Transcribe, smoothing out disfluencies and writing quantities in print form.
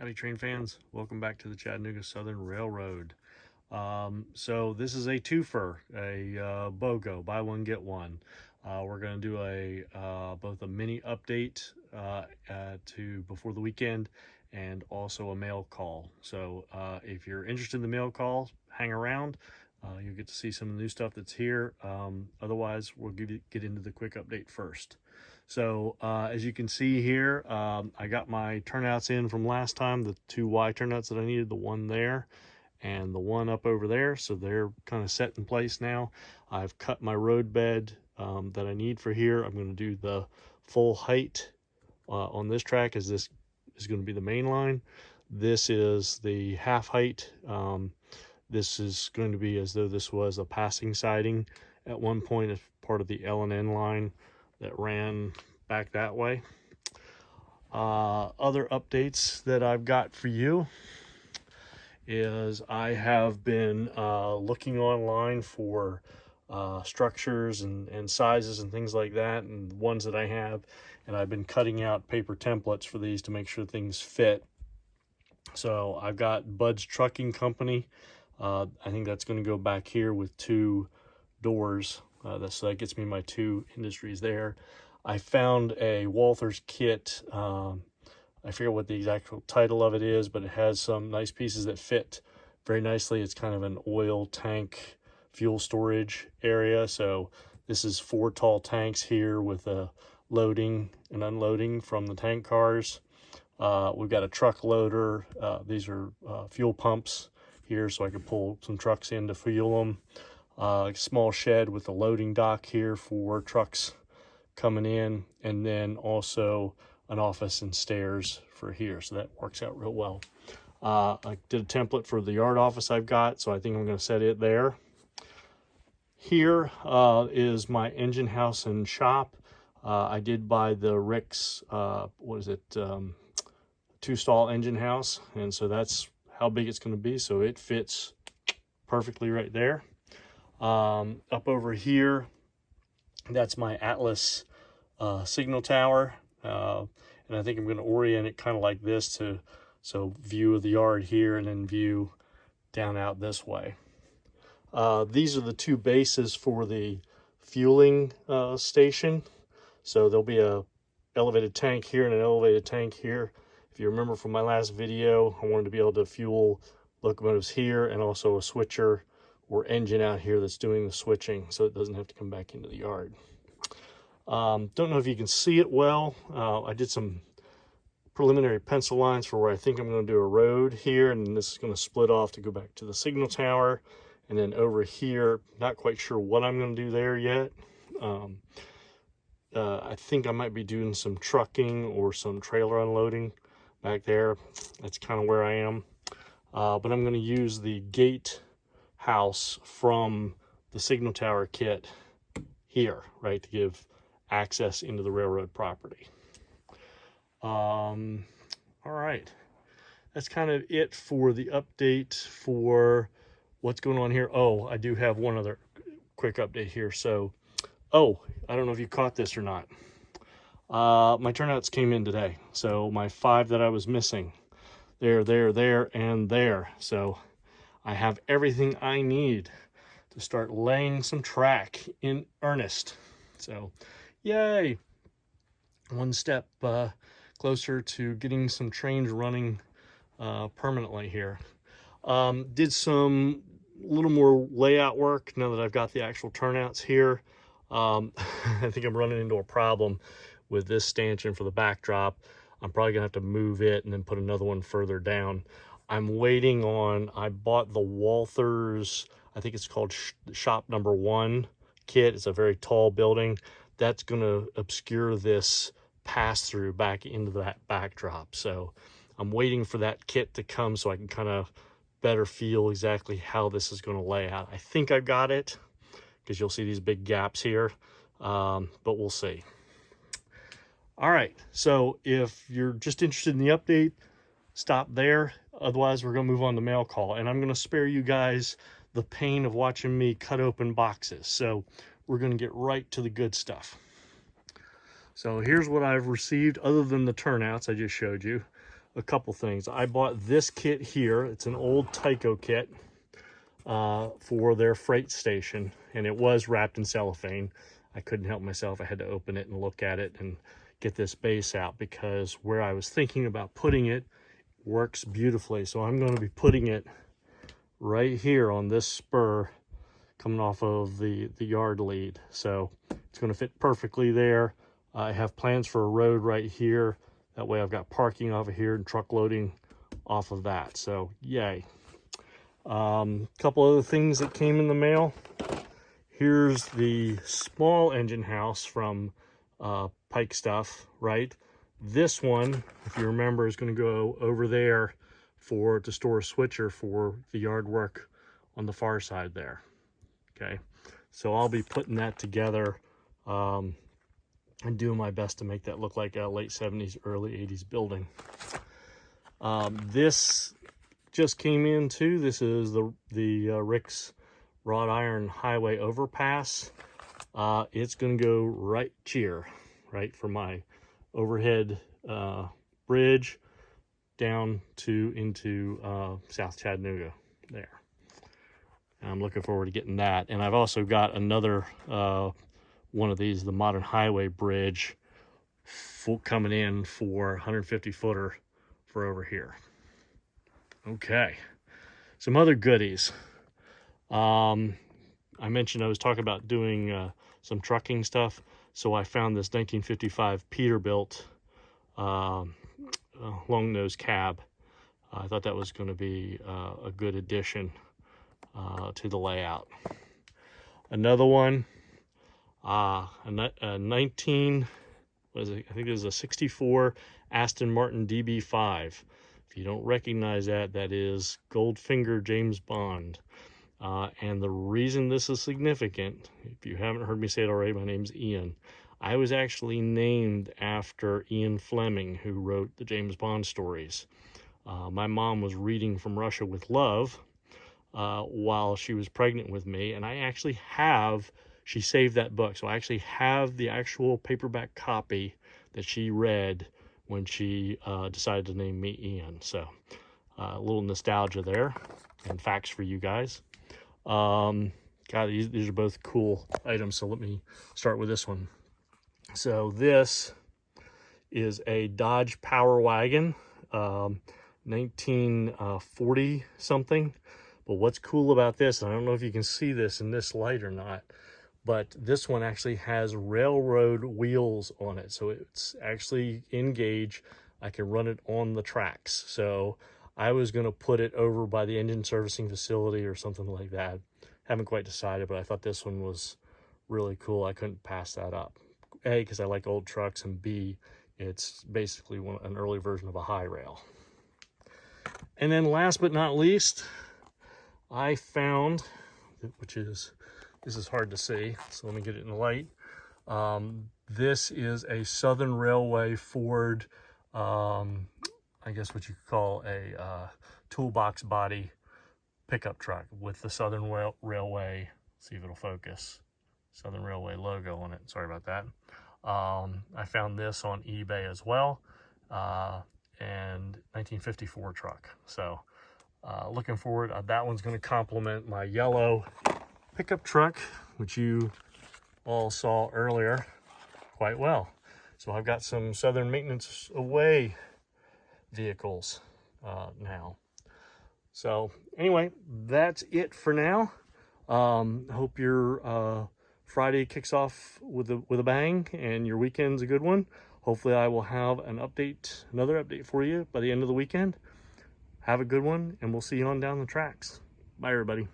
Howdy train fans, welcome back to the Chattanooga Southern Railroad. So this is a twofer, a BOGO, buy one get one. We're going to do both a mini update to before the weekend and also a mail call. So if you're interested in the mail call, hang around. You'll get to see some of the new stuff that's here. Otherwise, we'll get into the quick update first. So as you can see here, I got my turnouts in from last time, the two Y turnouts that I needed, the one there and the one up over there. So they're kind of set in place now. I've cut my road bed that I need for here. I'm going to do the full height on this track, as this is going to be the main line. This is the half height. This is going to be as though this was a passing siding at one point as part of the L&N line that ran back that way. Other updates that I've got for you is I have been looking online for structures and sizes and things like that, and the ones that I have, and I've been cutting out paper templates for these to make sure things fit. So I've got Bud's Trucking Company. I think that's going to go back here with two doors. So that gets me my two industries there. I found a Walther's kit. I forget what the exact title of it is, but it has some nice pieces that fit very nicely. It's kind of an oil tank fuel storage area. So this is 4 tall tanks here with a loading and unloading from the tank cars. We've got a truck loader. These are fuel pumps here, so I can pull some trucks in to fuel them. A small shed with a loading dock here for trucks coming in, and then also an office and stairs for here, so that works out real well. I did a template for the yard office I've got, so I think I'm going to set it there. Here is my engine house and shop. I did buy the Rick's 2-stall engine house, and so that's how big it's going to be, so it fits perfectly right there. Up over here, that's my Atlas signal tower, and I think I'm going to orient it kind of like this, so view of the yard here and then view down out this way. These are the two bases for the fueling station. So there'll be a elevated tank here and an elevated tank here. If you remember from my last video, I wanted to be able to fuel locomotives here and also a switcher or engine out here that's doing the switching, so it doesn't have to come back into the yard. Don't know if you can see it well. I did some preliminary pencil lines for where I think I'm going to do a road here, and this is going to split off to go back to the signal tower. And then over here, not quite sure what I'm going to do there yet. I think I might be doing some trucking or some trailer unloading back there. That's kind of where I am. But I'm going to use the gate house from the signal tower kit here, right, to give access into the railroad property. All right, that's kind of it for the update for what's going on here. Oh, I do have one other quick update here. So, I don't know if you caught this or not. My turnouts came in today. So my 5 that I was missing, there, and there. So I have everything I need to start laying some track in earnest. So, yay! One step closer to getting some trains running permanently here. Did some little more layout work now that I've got the actual turnouts here. I think I'm running into a problem with this stanchion for the backdrop. I'm probably gonna have to move it and then put another one further down. I'm waiting on, I bought the Walther's, I think it's called shop number 1 kit. It's a very tall building. That's gonna obscure this pass through back into that backdrop. So I'm waiting for that kit to come so I can kind of better feel exactly how this is going to lay out. I think I've got it, because you'll see these big gaps here, but we'll see. All right, so if you're just interested in the update, stop there. Otherwise, we're going to move on to mail call, and I'm going to spare you guys the pain of watching me cut open boxes. So we're going to get right to the good stuff. So here's what I've received other than the turnouts I just showed you. a couple things. I bought this kit here. It's an old Tyco kit for their freight station, and it was wrapped in cellophane. I couldn't help myself. I had to open it and look at it and get this base out, because where I was thinking about putting it works beautifully. So I'm going to be putting it right here on this spur coming off of the yard lead. So it's going to fit perfectly there. I have plans for a road right here. That way I've got parking over here and truck loading off of that. So yay. Couple other things that came in the mail. Here's the small engine house from Pike Stuff, right? This one, if you remember, is going to go over there to store a switcher for the yard work on the far side there. Okay, so I'll be putting that together and doing my best to make that look like a late 70s, early 80s building. This just came in too. This is the Rick's wrought iron highway overpass. It's going to go right here, right for my overhead bridge down into South Chattanooga there. And I'm looking forward to getting that. And I've also got another one of these, the modern highway bridge, coming in for 150 footer for over here. Okay, some other goodies. I mentioned I was talking about doing some trucking stuff. So I found this 1955 Peterbilt long nose cab. I thought that was going to be a good addition to the layout. Another one, a 19, what is it? I think it was a 64 Aston Martin DB5. If you don't recognize that, that is Goldfinger James Bond. And the reason this is significant, if you haven't heard me say it already, my name's Ian. I was actually named after Ian Fleming, who wrote the James Bond stories. My mom was reading From Russia with Love while she was pregnant with me, and I actually she saved that book, so I actually have the actual paperback copy that she read when she decided to name me Ian. So a little nostalgia there, and facts for you guys. God, these are both cool items, so let me start with this one. So this is a Dodge Power Wagon, 1940 something. But what's cool about this, and I don't know if you can see this in this light or not, but this one actually has railroad wheels on it. So it's actually in gauge. I can run it on the tracks. So I was going to put it over by the engine servicing facility or something like that. Haven't quite decided, but I thought this one was really cool. I couldn't pass that up. A, because I like old trucks, and B, it's basically an early version of a high rail. And then last but not least, I found, this is hard to see, so let me get it in the light. This is a Southern Railway Ford, I guess what you could call a toolbox body pickup truck with the Southern Railway, see if it'll focus, Southern Railway logo on it. Sorry about that. I found this on eBay as well, and 1954 truck. So looking forward, that one's going to complement my yellow pickup truck, which you all saw earlier quite well. So I've got some Southern Maintenance Away vehicles now. So anyway, that's it for now. Hope your Friday kicks off with a bang and your weekend's a good one. Hopefully I will have another update for you by the end of the weekend. Have a good one, and we'll see you on down the tracks. Bye, everybody.